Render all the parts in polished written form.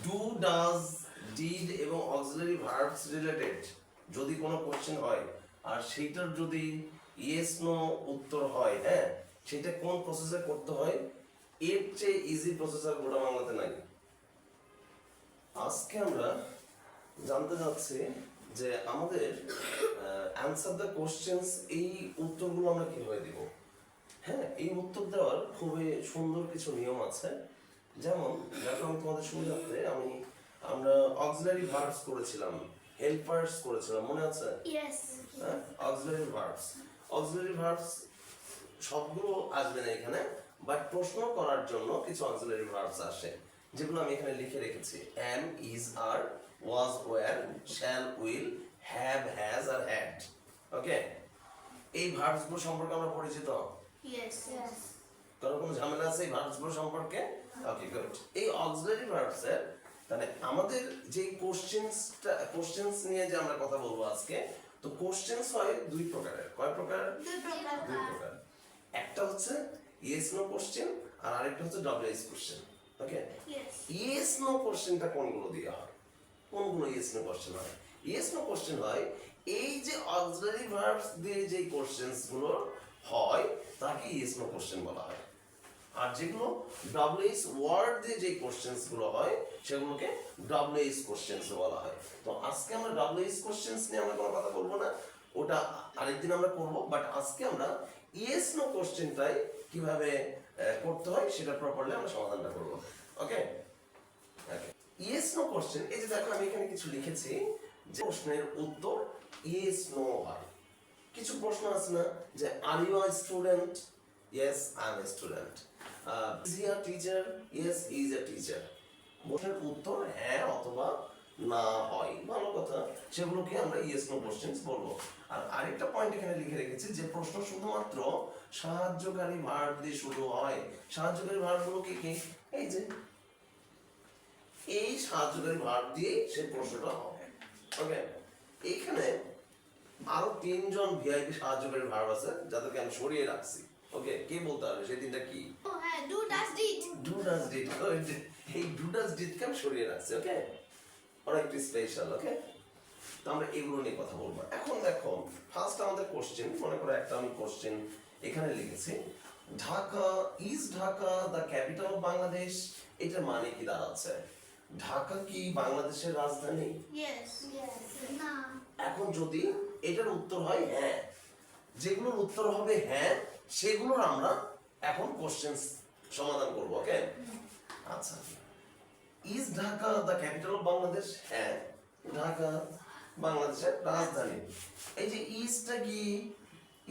Do does did এবং auxiliary verbs related যদি কোনো কোশ্চেন হয় আর সেইটার যদি ইয়েস নো উত্তর হয়, হ্যাঁ, সেটা কোন প্রসেসে করতে হয়, এর চেয়ে ইজি প্রসেসর গোটা বাংলাতে নাই। আজকে আমরা জানতে যাচ্ছি যে আমাদের অ্যান্সার দ্য কোশ্চেন্স এই উত্তরগুলো আমরা কিভাবে দিব। হ্যাঁ, এই উত্তর দেওয়ার খুবই সুন্দর কিছু নিয়ম আছে। যেমন দেখো, আমি তোমাদের সুবিধার্থে আমরা অক্সিলারি ভার্বস করেছিলাম, হেল্পার্স করেছিলাম, মনে আছে? হ্যাঁ, অক্সিলারি ভার্বস সবগুলো আসবে না এখানে, বাট প্রশ্ন করার জন্য কিছু অক্সিলারি ভার্বস আসে, যেগুলো আমি এখানে লিখে রেখেছি। Am, is, are, was, were, shall, will, have, has আর হ্যাড। ওকে, এই ভার্বসগুলো সম্পর্কে আমরা পরিচিত? কারণ কোনো ঝামেলা আছে এই ভার্বসগুলো সম্পর্কে? ওকে, গুড। এই অক্সিলারি ভার্বসের তাহলে আমাদের যে কোশ্চেনস নিয়ে যে আমরা কথা বলবো আজকে, তো কোশ্চেনস হয় দুই প্রকারের। কয় প্রকার? দুই প্রকার। একটা হচ্ছে ইয়েস নো কোশ্চেন আর আরেকটা হচ্ছে ডব্লিউএস কোশ্চেন। ওকে, ইয়েস নো কোশ্চেনটা কোনগুলো দিয়ে হয়? কোনগুলো ইয়েস নো কোশ্চেন হয়? ইয়েস নো কোশ্চেন হয় এই যে অক্সিলারি ভার্বস দিয়ে যে কোশ্চেনস গুলো হয় তাকে ইয়েস নো কোশ্চেন বলা হয়। আর যেগুলো ডব্লিউএস ওয়ার্ড দিয়ে যে কোশ্চেনস গুলো হয় সেগুলোকে ডব্লিউএস কোশ্চেনস বলা হয়। তো আজকে আমরা ডব্লিউএস কোশ্চেনস নিয়ে আমরা কোনো কথা বলবো না, ওটা আরেকদিন আমরা করব। বাট আজকে আমরা ইয়েস নো কোশ্চেনটাই কিভাবে করতে হয় সেটা প্রপারলি আমরা সমাধানটা করব। ওকে, ইয়েস নো কোশ্চেন, এই যে দেখো আমি এখানে কিছু লিখেছি যে প্রশ্নের উত্তর ইয়েস নো হয়। কিছু প্রশ্ন আছে না, যে are you a student? Yes, I am a student. Is he a teacher? Yes, he is a teacher. প্রশ্নের উত্তর হ্যাঁ অথবা না হয়, ভালো কথা, সেগুলোকে আমরা ইয়েস নো কোশ্চেনস বলবো। আর আরেকটা পয়েন্ট এখানে লিখে রেখেছি যে প্রশ্ন শুধুমাত্র সাহায্যকারী ভার্ব দিয়ে শুরু হয়। সাহায্যকারী ভার্বগুলো কি কি? এই যে এই সাহায্যকারী ভার্ব দিয়ে সেই প্রশ্নটা হবে। ওকে, এখানে আরো তিনজন ভিআইপি সাহায্যকারী ভার্ব আছে যাদেরকে আমি সরিয়ে রাখছি। ওকে, কে বলতে হবে সেই তিনটা কি? Do does did. এই ডু ডাজ ডিড কে আমি সরিয়ে রাখছি। ওকে, ওরা একটু স্পেশাল। ওকে, তো আমরা এগুলো নিয়ে কথা বলবো। এখন দেখো, ফার্স্ট আমাদের কোশ্চেন, মনে করো একটা আমি কোশ্চেন এখানে লিখেছি, Dhaka, is Dhaka the capital of Bangladesh? এটার মানে কি দাঁড়াচ্ছে? ঢাকা কি বাংলাদেশের রাজধানী? এখন যদি এটার উত্তর হয় হ্যাঁ, যেগুলোর উত্তর হবে হ্যাঁ সেগুলোর আমরা এখন কোশ্চেন সমাধান করব। ওকে, আচ্ছা, is Dhaka the capital of Bangladesh? হ্যাঁ, ঢাকা বাংলাদেশের রাজধানী। এই যে ইজটা কি,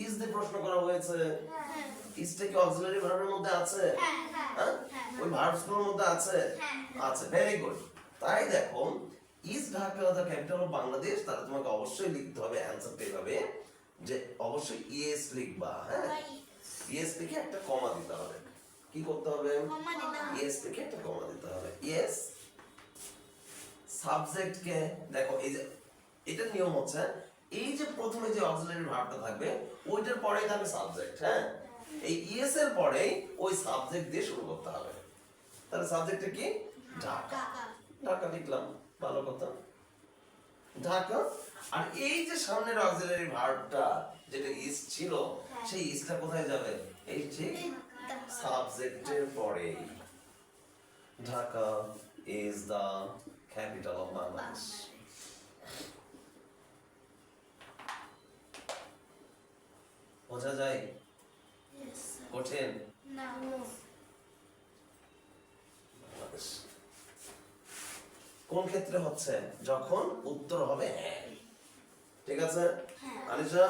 ইজ দিয়ে প্রশ্ন করা হয়েছে, ইজটা কি অক্সিলারি ভার্বের মধ্যে আছে? হ্যাঁ, ওই ভার্বসগুলোর মধ্যে আছে। আচ্ছা, ভেরি গুড। তাই দেখো, is Dhaka the capital of Bangladesh, তাহলে তোমাকে অবশ্যই লিখতে হবে অ্যানসারটা এভাবে যে অবশ্যই ইয়েস লিখবা। হ্যাঁ, ইয়েস লিখে একটা কমা দিতে হবে। কি করতে হবে? ইয়েস লিখে একটা কমা দিতে হবে। ইয়েস, সাবজেক্ট কে দেখো, এই যে এটা নিয়ম হচ্ছে, এই যে প্রথমে যে অক্সিলারি ভার্বটা থাকবে ওইটার পরেই থাকবে সাবজেক্ট। হ্যাঁ, এই ইয়েস এর পরেই ওই সাবজেক্ট দিয়ে শুরু করতে হবে। তাহলে সাবজেক্টটা কি? ঢাকা। ঢাকা লিখলাম, ভালো কথা, ঢাকা। আর এই যে সামনের অক্সিলারি ভার্বটা যেটা ইজ ছিল, সেই ইজটা কোথায় যাবে? এই যে সাবজেক্টের পরে। Dhaka is the capital of Bangladesh. বোঝা যায়? কঠিন? কোন ক্ষেত্রে হচ্ছে? যখন উত্তর হবে হ্যাঁ। ঠিক আছে আনিশা,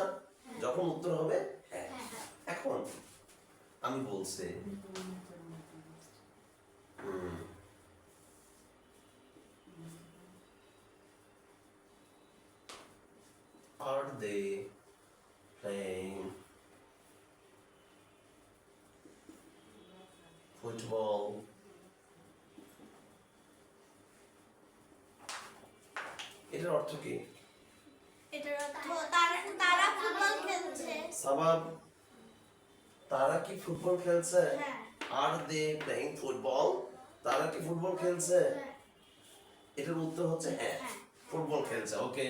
যখন উত্তর হবে হ্যাঁ। এখন আমি বলছি, are they playing football? এটার অর্থ কি? এটার অর্থ তারা ফুটবল খেলছে। সাবাব, তারা কি ফুটবল খেলছে? হ্যাঁ। আর দে প্লেইং ফুটবল? তারা কি ফুটবল খেলছে? এটার উত্তর হচ্ছে হ্যাঁ, ফুটবল খেলছে। ওকে,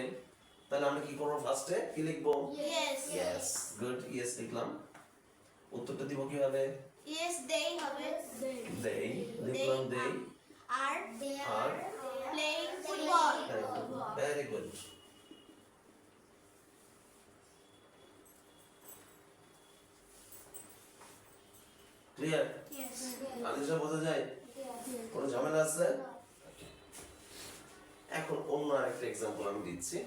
তাহলে আমরা কি করবো? ফার্স্টে কি লিখবো? ইয়েস ইয়েস, গুড, ইয়েস লিখলাম। উত্তরটা দিব কিভাবে? ইয়েস দেই হবে দেই লিখলাম, they are are playing football very good. Clear? Yes Alisha বোঝা যায়? কোনো ঝামেলা আছে? এখন অন্য আরেকটা এক্সাম্পল আমি দিচ্ছি।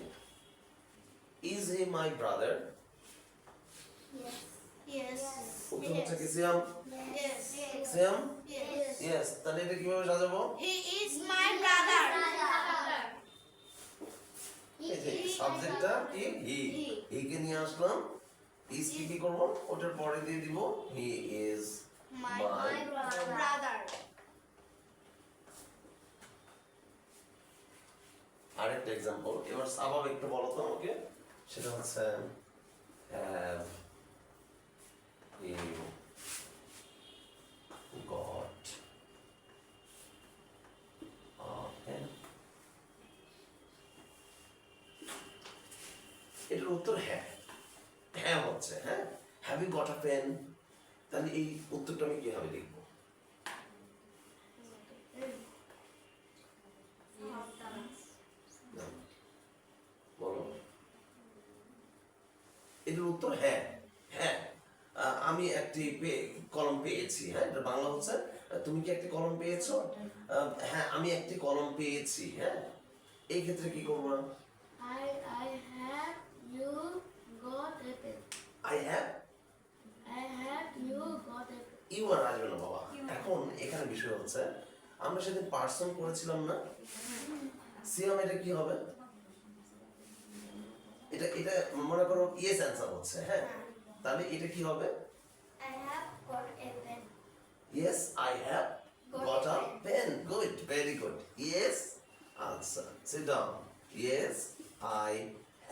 Is he my brother? Yes উত্তর হচ্ছে কি সিয়াম? ইয়েস সিয়াম? ইয়েস ইয়েস, তাহলে এটা কিভাবে সাজাবো? হি ইজ মাই ব্রাদার এই যে সাবজেক্টটা কি? হি। হি কে নিয়ে আসলাম, ইজ কি করব? ওটার পরে দিয়ে দিব he is my my. Brother আরেকটা এক্সাম্পল, এবার স্বভাব একটু বলো তো আমাকে। সেটা হচ্ছে have you got a pen? এটার উত্তর হ্যাঁ। হ্যাঁ হচ্ছে হ্যাঁ, have you got a pen? তাহলে এই উত্তরটা আমি কিভাবে লিখবো? না, বলো। এটার উত্তর হ্যাঁ। হ্যাঁ, আমি একটি কলম পেয়েছি। হ্যাঁ, এটা বাংলা হচ্ছে তুমি কি একটি কলম পেয়েছো? হ্যাঁ, আমি একটি কলম পেয়েছি। হ্যাঁ, এই ক্ষেত্রে কি করবো? I have you got a pen. I have, I have you got a pen. You আর আসবে না বাবা। এখন এখানে বিষয় হচ্ছে আমরা সেদিন পার্সন করেছিলাম না, সিয়াম, এটা কি হবে? এটা এটা মনে করো ইয়েস অ্যান্সার হচ্ছে। হ্যাঁ, তাহলে এটা কি হবে? I have got a pen Yes, I have got a pen. Good, very good. Yes, answer. Sit down. Yes, I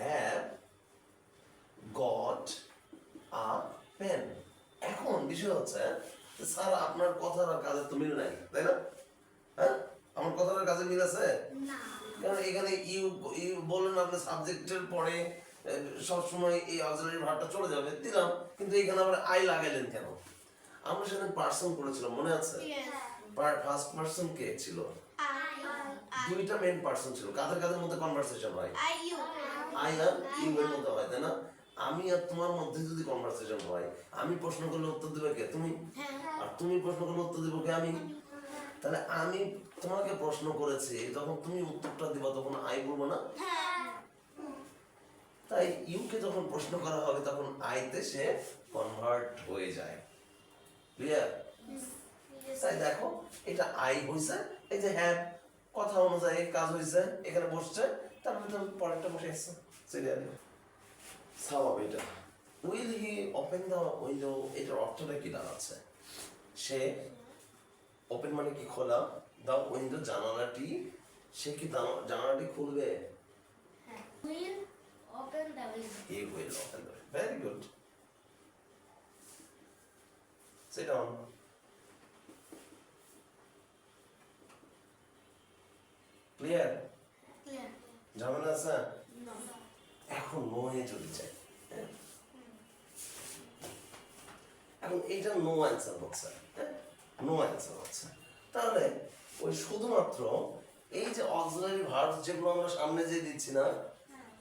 have got a pen. এখন বিষয় হচ্ছে যে স্যার আপনার কথার আর কাজের তো মিল নাই, তাই না? হ্যাঁ, আমার কথার আর কাজের মিল আছে? না কারণ এখানে ইউ ইউ বললেন আপনি সাবজেক্টের পরে সবসময় এই অক্সিলারি ভার্বটা চলে যাবে, দিলাম, কিন্তু এখানে আবার আই লাগাইলেন কেন? আমরা সেদিন পার্সন করেছিলাম, মনে আছে? ইয়েস ফার্স্ট পার্সন কে ছিল? I দুইটা মেইন পার্সন ছিল। কাদের কাদের মধ্যে কনভারসেশন হয়? you আই আর ইউ এর মধ্যে হয়, তাই না? আমি আর তোমার মধ্যে যদি কনভারসেশন হয়, আমি প্রশ্ন করলে উত্তর দেবে কে? তুমি। আর তুমি প্রশ্ন করলে উত্তর দেবো কে? আমি। তাহলে আমি তোমাকে প্রশ্ন করেছি, যখন তুমি উত্তরটা দিবা তখন আই বলবো না? তাই ইউকে যখন প্রশ্ন করা হবে তখন আইতে সে কনভার্ট হয়ে যায়। ক্লিয়ার? তাই দেখো এটা আই হইছে, এই যে হ্যাঁ কথা অনুযায়ী কাজ হইছে, এখানে বসছে, তারপরে তো পরেরটা বসে আসছে সিরিয়ালি। স্বভাব এটা। Will he open the window, এটার অর্থটা কি দাঁড়াচ্ছে? সে ওপেন মানে কি খোলা, দ্য উইন্ডো জানালাটি, সে কি জানালাটি খুলবে? Will open the window. He will open the window. Very good. Sit down. Clear? Clear. ঝামেলা আছে? No. এখন নোয়ে চলে যায়। হ্যাঁ? এখন এইটা নো অ্যান্সার হচ্ছে। নো অ্যান্সার হচ্ছে। তাহলে ওই শুধুমাত্র এই যে অক্সিলারি ভার্ব যেগুলো আমরা সামনে যে দিচ্ছি না,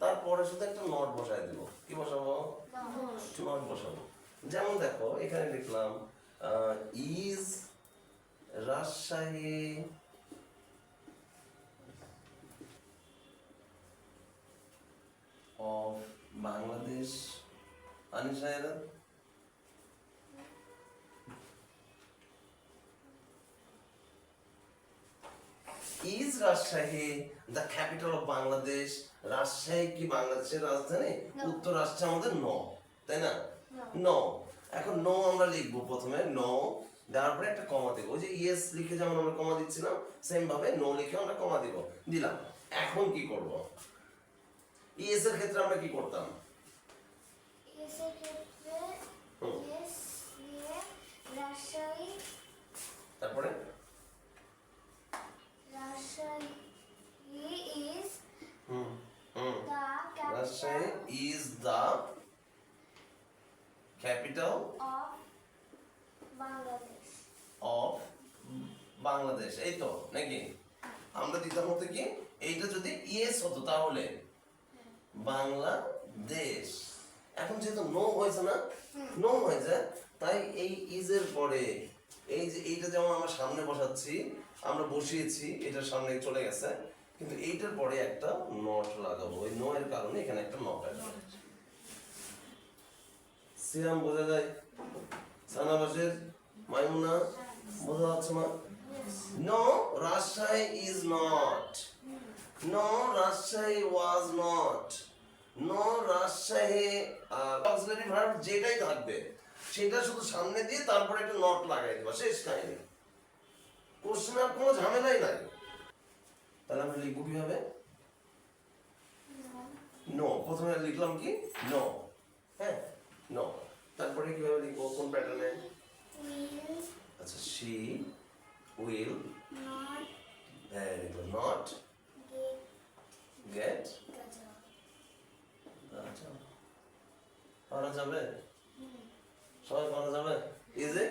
তারপরে শুধু একটা নট বসায় দেব। কি বসাবো? নট বসাবো। যেমন দেখো এখানে লিখলাম ইজ রাজশাহী অফ বাংলাদেশ আনিশা এরা? Is Rajshahi the capital of Bangladesh? Rajshahi কি বাংলাদেশের রাজধানী? উত্তর আসছে আমাদের নো, তাই না? নো। এখন নো আমরা লিখবো প্রথমে, নো দেওয়ার পরে একটা কমা দেবো। ওই যে ইয়েস লিখে যেমন আমরা কমা দিচ্ছিলাম, সেম ভাবে নো লিখে আমরা কমা দিব, দিলাম। এখন কি করব? ইয়েস এর ক্ষেত্রে আমরা কি করতাম? Yes, ক্ষেত্রে yes দিয়ে রাজশাহী তারপরে Rajshahi the capital of Bangladesh. Of Bangladesh. এই তো নাকি আমরা দিতাম হতো কি এইটা যদি ইয়েস হতো তাহলে বাংলাদেশ। এখন যেহেতু নো হয়েছে না, নো হয়েছে, তাই এই ইজের পরে এই যে এইটা যেমন আমরা সামনে বসাচ্ছি, আমরা বসিয়েছি এটার সামনে চলে গেছে, কিন্তু এইটার পরে একটা নট লাগাবো। ওই নো এর কারণে এখানে একটা নট আসবে। সিয়াম বোঝা যায়? সানাবাসের মাইমুনা বোঝা যাচ্ছে না? No, Rajshahi is not. No, Rajshahi was not. No, Rajshahi auxiliary verb যেটাই থাকবে সেটা শুধু সামনে দিয়ে তারপরে একটা নট লাগাই দেবা, শেষ কাহিনী। কোশ্চেন আর কোনো ঝামেলাই নাই। তাহলে আমরা লিখবো কিভাবে? নো, প্রথমে লিখলাম কি নো, হ্যাঁ নো, তারপরে কিভাবে লিখবো কোন প্যাটার্নে? Will আচ্ছা, she will not very good not get get the job. আচ্ছা পারা যাবে, সবাই পারা যাবে, ইজি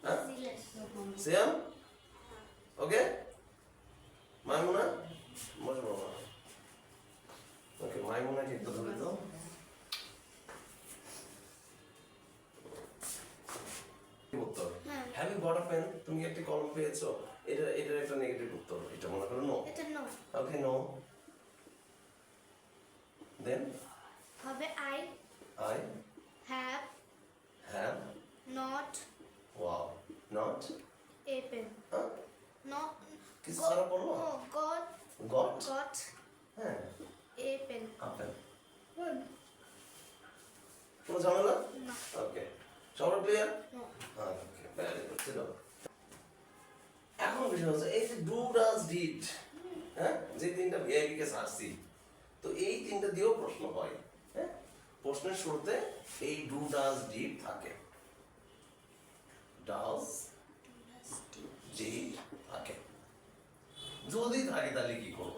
হ্যাঁ Yes. সিয়াম ওকে মাইমুনা বসে বাবা ওকে মাইমুনা কি একটু ধরে দাও। উত্তর হ্যাঁ। Have you got a pen? তুমি একটি কলম পেয়েছো? এটার একটা নেগেটিভ উত্তর, এটা মনে করো নো। এটা no. ওকে নো, দেন হবে I I have have not wow not a pen. Not কিছু সারা বলবো no, গট got হ্যাঁ a pen. আপেল কোনো ঝামেলা? No. ওকে সবার clear? No. Okay very good. ছিল এখন বিষয় হচ্ছে এই যে ডু ডাজ ডিড, হ্যাঁ যে তিনটা ভিআইপি কে সারছি, তো এই তিনটা দিয়েও প্রশ্ন হয়। হ্যাঁ প্রশ্নের শুরুতে এই ডু ডাজ ডিড থাকে, ডাজ ডিড থাকে। যদি থাকে তাহলে কি করব?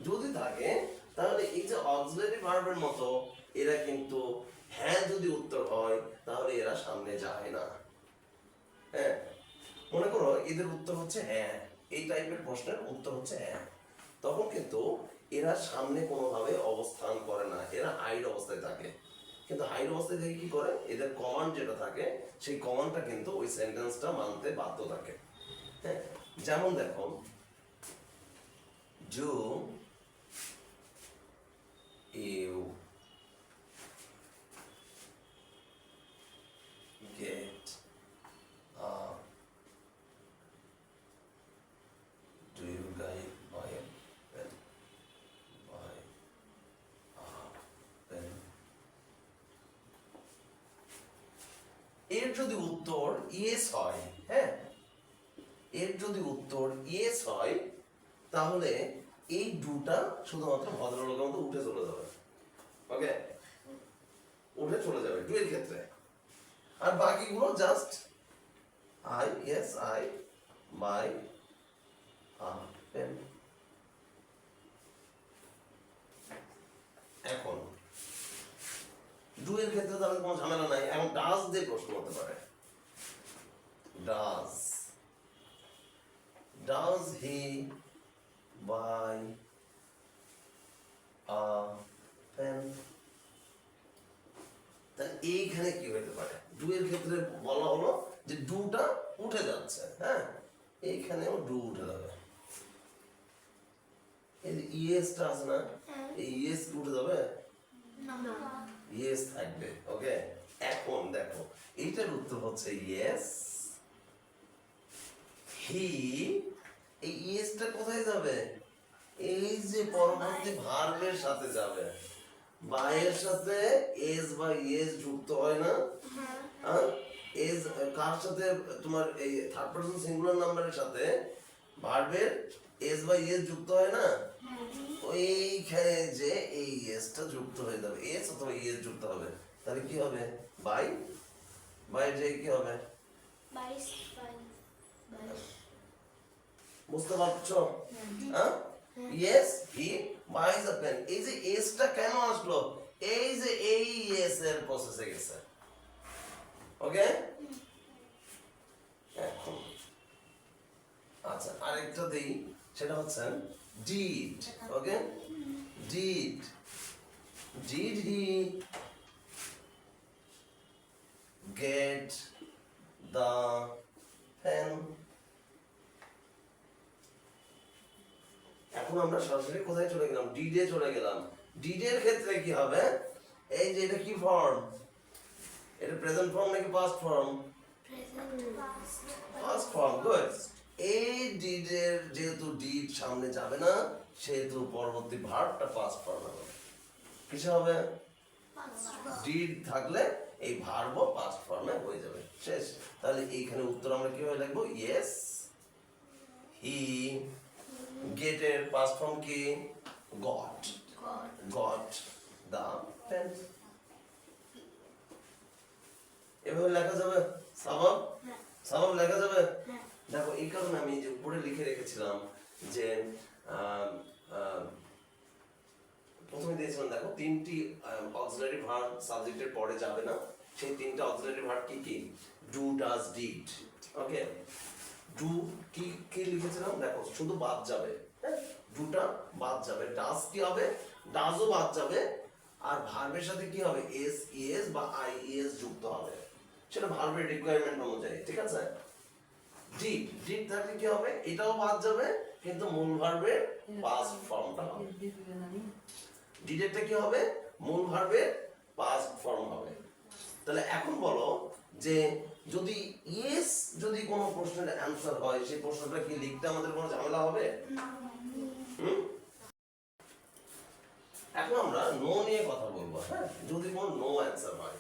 যদি থাকে তাহলে এই যে অক্সিলারি ভার্বের মতো এরা কিন্তু হ্যাঁ যদি উত্তর হয় তাহলে এরা সামনে যায় না। হ্যাঁ মনে করো এদের উত্তর হচ্ছে হ্যাঁ, এই টাইপের প্রশ্নের উত্তর হচ্ছে হ্যাঁ, তখন কিন্তু এরা সামনে কোনোভাবে অবস্থান করে না, এরা হাইড অবস্থায় থাকে। কিন্তু হাইড অবস্থায় থেকে কি করে, এদের কমান্ড যেটা থাকে সেই কমান্ডটা কিন্তু ওই সেন্টেন্সটা মানতে বাধ্য থাকে। হ্যাঁ যেমন দেখো do you get a do you guys buy a pen? Buy a pen? এর যদি উত্তর ইয়েস হয়, হ্যাঁ এর যদি উত্তর ইয়েস হয় তাহলে এই ডুটা শুধুমাত্র ভদ্রলোকের মতো উঠে চলে যাবে। ওকে উঠে চলে যাবে ডু এর ক্ষেত্রে, আর বাকিগুলো just I yes I buy a pen. এখন ডু এর ক্ষেত্রে তাহলে কোনো ঝামেলা নাই। এখন ডাজ দিয়ে প্রশ্ন হতে পারে, does he buy a pen? তাহলে এইখানে কি হতে পারে? ডু এর ক্ষেত্রে বলা হলো যে ডুটা উঠে যাচ্ছে, হ্যাঁ এইখানেও ডু উঠে যাবে। এই যে ইয়েসটা আছে না, এই ইয়েস উঠে যাবে, No. ইয়েস থাকবে। ওকে এখন দেখো এইটার উত্তর হচ্ছে ইয়েস হি। এই ইয়েসটা কোথায় যাবে? এই যে পরবর্তী ভার্বের সাথে যাবে। বাইয়ের সাথে এস বা ইয়েস যুক্ত হয় না, হ্যাঁ এস কার সাথে? তোমার এই থার্ড পারসন সিঙ্গুলার নাম্বারের সাথে ভার্বের এস বা ইয়েস যুক্ত হয় না, ওইখানে যে এই এসটা যুক্ত হয়ে যাবে, এস অথবা ইয়েস যুক্ত হবে, তাহলে কি হবে? বাই বাই যে কি হবে? Bice. বুঝতে পারছো? হ্যাঁ ইয়েস হি বাইজ আ পেন। এই যে এসটা কেন আসলো? এই যে এই ইয়েস এর প্রসেসে গেছে, ওকে। এখন আচ্ছা আরেকটা দেই, সেটা হচ্ছে did, okay. Did, did he get the pen? এখন আমরা সরাসরি কোথায় চলে গেলাম? ডিডে চলে গেলাম। ডিডের ক্ষেত্রে কি হবে? এই যে এটা কি ফর্ম? এটা প্রেজেন্ট ফর্ম নাকি past form? Past form, good. এই ডিডের যেহেতু ডিড সামনে যাবে না, সেহেতু পরবর্তী ভার্বটা পাস্ট ফর্ম হবে। কিসে হবে? ডিড থাকলে এই ভার্বও পাস্ট ফর্মে হয়ে যাবে, শেষ। তাহলে এইখানে উত্তর আমরা কিভাবে লিখবো? ইয়েস হি গেটের পাস্ট ফর্ম কি? Got, got the pen. এভাবে লেখা যাবে? সাবাব সাবাব লেখা যাবে? দেখো এই কারণে আমি যে উপরে লিখে রেখেছিলাম যে প্রথমে দিয়েছিলাম, দেখো তিনটি অক্সিলারি ভার্ব সাবজেক্টের পরে যাবে না। সেই তিনটা অক্সিলারি ভার্ব কি কি? Do, does, did, okay. Do কি কি লিখেছিলাম? দেখো শুধু বাদ যাবে, ডুটা বাদ যাবে। ডাজ কি হবে? ডাজও বাদ যাবে। আর ভার্বের সাথে কি হবে? এস, ইএস বা আই ইএস যুক্ত হবে, সেটা ভার্বের রিকোয়ারমেন্ট অনুযায়ী, ঠিক আছে। ডিড, ডিড থাকলে কি হবে? এটাও বাদ যাবে, কিন্তু মূল ভার্বের পাস্ট ফর্মটা হবে। ডিডেরটা কি হবে? মূল ভার্বের পাস্ট ফর্ম হবে। তাহলে এখন বলো যে যদি ইয়েস যদি কোনো প্রশ্নের অ্যানসার হয়, সেই প্রশ্নটা কি লিখতে আমাদের কোনো ঝামেলা হবে? এখন আমরা নো নিয়ে কথা বলবো, হ্যাঁ, যদি কোনো নো অ্যানসার হয়।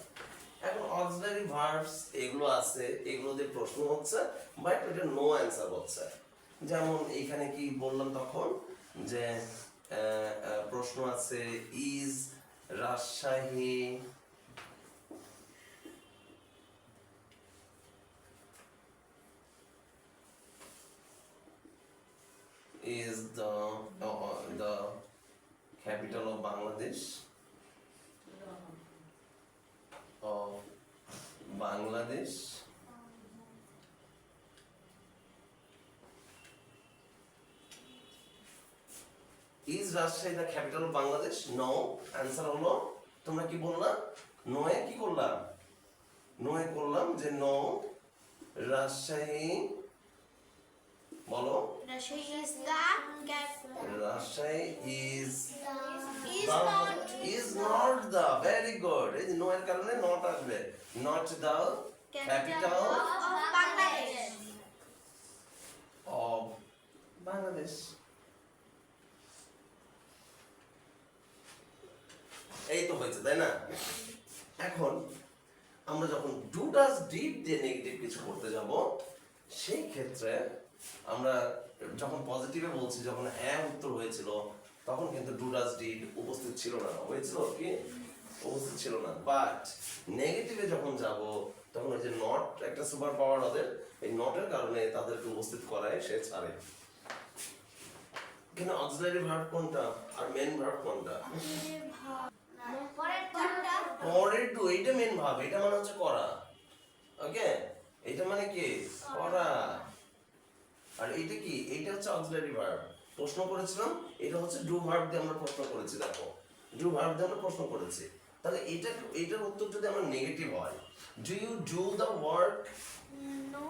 এখন অক্সিলারি ভার্বস এগুলো আছে, এগুলো দিয়ে প্রশ্ন হচ্ছে, বাট এটা নো অ্যানসার হচ্ছে। যেমন এইখানে কি বললাম তখন যে প্রশ্ন আছে is Rajshahi is the capital of Bangladesh? Of Bangladesh? Is Rajshahi the capital of Bangladesh? No. Answer হলো, তোমরা কি বললা? নো এ কি করলাম? নো এ করলাম যে নো রাজশাহী, বলো Rajshahi is the capital. Rajshahi is Is not. not the, very good. এই নো এর কারণে নট আসবে, not the capital Of Bangladesh. of Bangladesh. এই তো হয়েছে, তাই না? এখন আমরা যখন ডু, ডাজ, ডিড দিয়ে নেগেটিভ কিছু করতে যাব, সেই ক্ষেত্রে আমরা যখন পজিটিভে বলছি, যখন হ্যাঁ উত্তর হয়েছিল, তখন কিন্তু ডু, ডাজ, ডিড উপস্থিত ছিল না। হয়েছিল কি? উপস্থিত ছিল না। বাট নেগেটিভে যখন যাব, তখন ওই যে নট একটা সুপার পাওয়ার ওদের, এই নটের কারণে তাদেরকে উপস্থিত করায় সে ছাড়ে। কিন্তু অক্সিলারি ভার্ব কোনটা আর মেন ভার্ব কোনটা? পরের কোনটা? পরের টু, এইটা মেন ভাব, এটা মানে হচ্ছে করা, ওকে। এটা মানে কি? করা। আর এইটা কি? এইটা হচ্ছে অক্সিলারি ভার্ব। প্রশ্ন করেছিলাম, এটা হচ্ছে ডু ভার্ব দিয়ে আমরা প্রশ্ন করেছি। দেখো ডু ভার্ব দিয়ে আমরা প্রশ্ন করেছি। তাহলে এইটার উত্তর যদি আমরা নেগেটিভ হয়, do you do the work? No.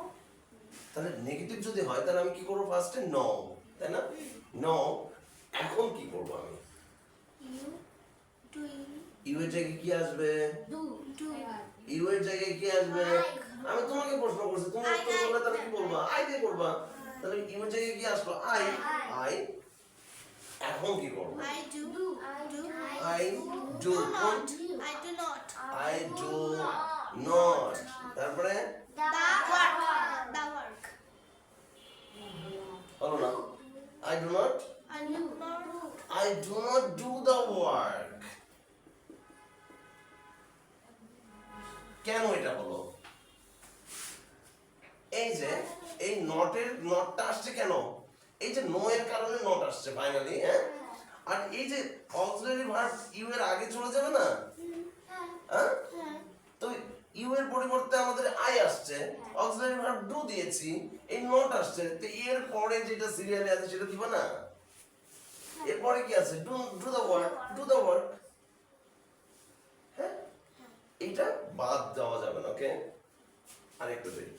তাহলে নেগেটিভ যদি হয়, তাহলে আমি কি করবো? ফার্স্টে নো, তাই না? নো। এখন কি করবো আমি? You doing ইউ এর জায়গায় কি আসবে? do ইউ এর জায়গায় কি আসবে? আমি তোমাকে প্রশ্ন করছি, তুমি উত্তর বললে তাহলে কি বলবা? আই দিয়ে করবা। তাহলে ইউ এর জায়গায় কি আসলো? আই। আই। এখন কি করব? I do I do. not. I do not. I do not. তারপরে The work. হলো না? I do not, I do not. I do not do the work. কেন এটা হলো? এই যে এই নটটা আসছে কেন? এই যে নো এর কারণে নট আসছে ফাইনালি, হ্যাঁ। আর এই যে অক্সিলারি ভার্ব ইউ এর আগে চলে যাবে না, হ্যাঁ? তো ইউ এর পরিবর্তে আমাদের আই আসছে, অক্সিলারি ভার্ব ডু দিয়েছি, এই নট আসছে, তো এর পরে যেটা সিরিয়ালে আছে সেটা দিব না। এরপরে কি আছে? Do do the work, do the work. হ্যাঁ, এটা বাদ দেওয়া যাবে না। ওকে, আরেকটু দিই।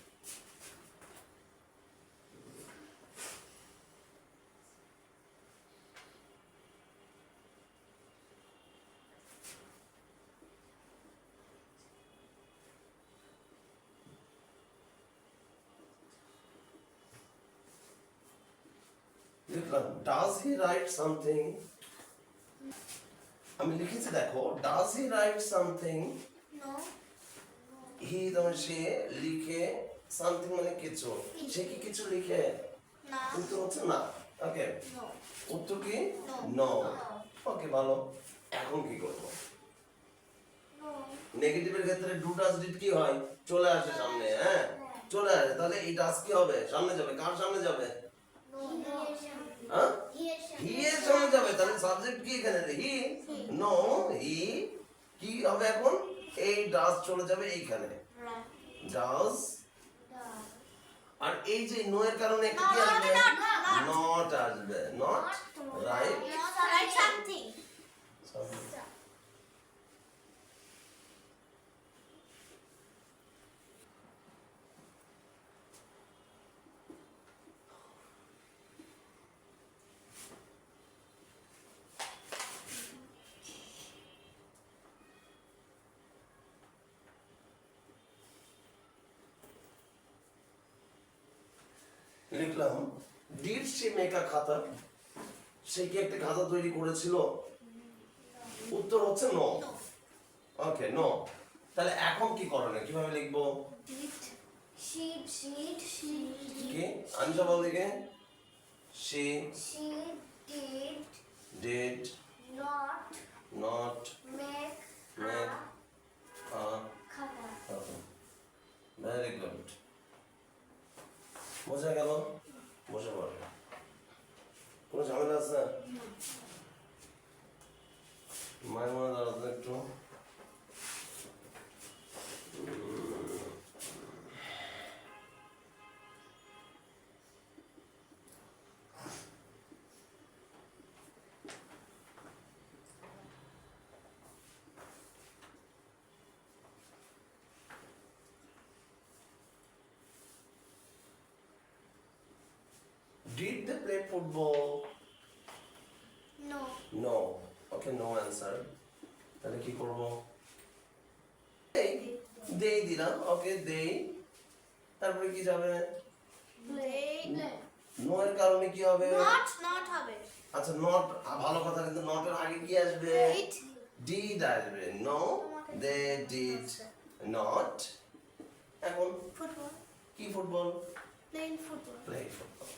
লিখলাম ডাজ হি রাইট সামথিং। আমি লিখেছি দেখো, does he write something. No. হি মানে সে, লিখে, সামথিং মানে কিছু, সে কি কিছু লিখে? না। উত্তর হচ্ছে না। ওকে, No. উত্তর কি? No. নো। ওকে, ভালো। এখন কি করব? No. নেগেটিভের ক্ষেত্রে ডু ডাজ ডিড কি হয়? চলে আসে সামনে, হ্যাঁ চলে আসে, তাহলে এই ডাজ কি হবে? সামনে যাবে। কার সামনে যাবে? হ্যাঁ, হি এর সামনে যাবে, তাহলে সাবজেক্ট কি এখানে? হি। নো, হি কি হবে এখন? এই ডাজ চলে যাবে এইখানে, ডাজ। আর এই যে নো এর কারণে একটা কি আসবে? নট আসবে। Not right Write something. লিখলাম ডিড সে মেক আ খাতা। সে কি একটা খাতা তৈরি করেছিল? উত্তর হচ্ছে নো। ওকে, নো। তাহলে এখন কি করণীয়? কিভাবে লিখবো? Did. She. কি আনসা বল দিকে? সে She did did not not make make a খাতা. খাতা। ভেরি গুড, বোঝা গেল? বসে পড়, কোনো ঝামেলা আছে? মায়ের মনে দাঁড়াতো একটু। Did they play football? No. No. Okay, no answer. তাহলে কি করব? they দিলাম। ওকে, they। তারপরে কি যাবে? Play. নো এর কারণে কি হবে? Not হবে. আচ্ছা, নট ভালো কথা, কিন্তু নট এর আগে কি আসবে? Did. ডিড আসবে। No, they did not. এখন Football. কি football? Playing football. Play football.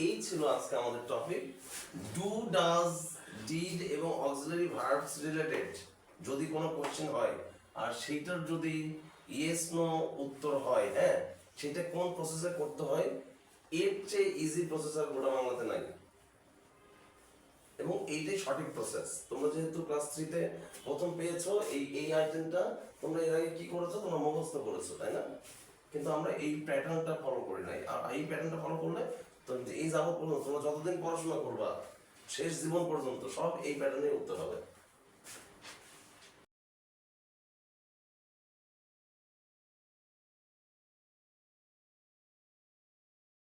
এই ছিল আজকে আমাদের টপিক, ডু ডাজ ডিড এবং অক্সিলারি ভার্বস রিলেটেড। যদি কোনো কোশ্চেন হয় আর সেইটার যদি ইয়েস নো উত্তর হয়, হ্যাঁ সেটা কোন প্রসেসে করতে হয়, এর চেয়ে ইজি প্রসেস আর গোটা বাংলাতে নাই। এবং এইটাই সঠিক প্রসেস। তোমরা যেহেতু ক্লাস 3 তে প্রথম পেয়েছো, এই আইটেমটা তোমরা এর আগে কি করেছো? তোমরা মুখস্থ করেছো, তাই না? কিন্তু আমরা এই প্যাটার্নটা ফলো করি নাই। আর এই প্যাটার্নটা ফলো করলে তো এই যাবত পর্যন্ত তোমরা যতদিন পড়াশোনা করবা শেষ জীবন পর্যন্ত সব এই প্যাটার্নে উত্তর হবে।